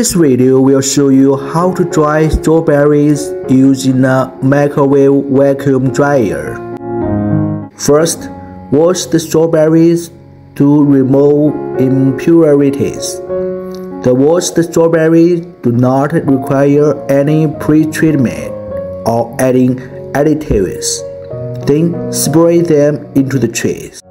This video will show you how to dry strawberries using a microwave vacuum dryer. First, wash the strawberries to remove impurities. The washed strawberries do not require any pre-treatment or adding additives. Then spray them into the trays.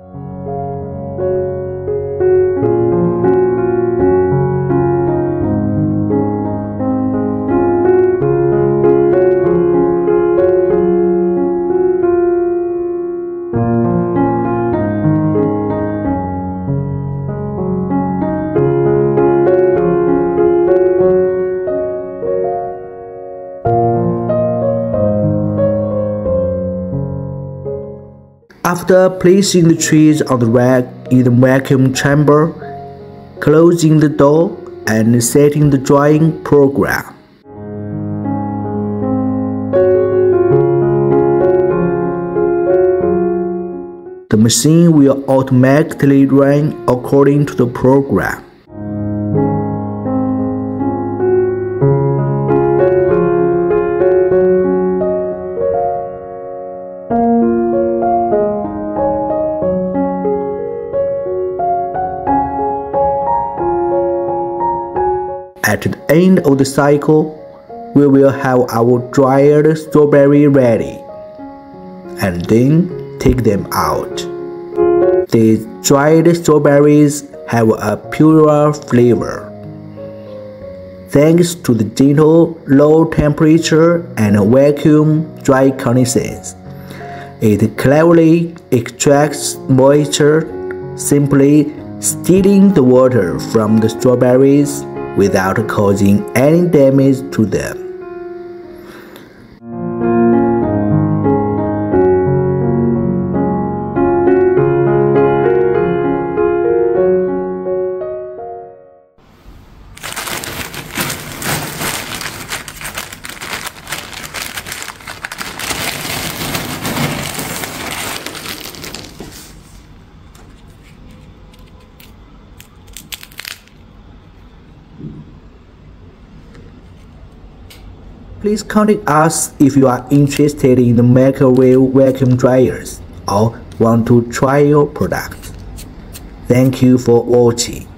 After placing the trees on the rack in the vacuum chamber, closing the door and setting the drying program. The machine will automatically run according to the program. At the end of the cycle, we will have our dried strawberry ready, and then take them out. These dried strawberries have a purer flavor. Thanks to the gentle low temperature and vacuum dry conditions, it cleverly extracts moisture, simply stealing the water from the strawberries without causing any damage to them. Please contact us if you are interested in the microwave vacuum dryers or want to try your product. Thank you for watching.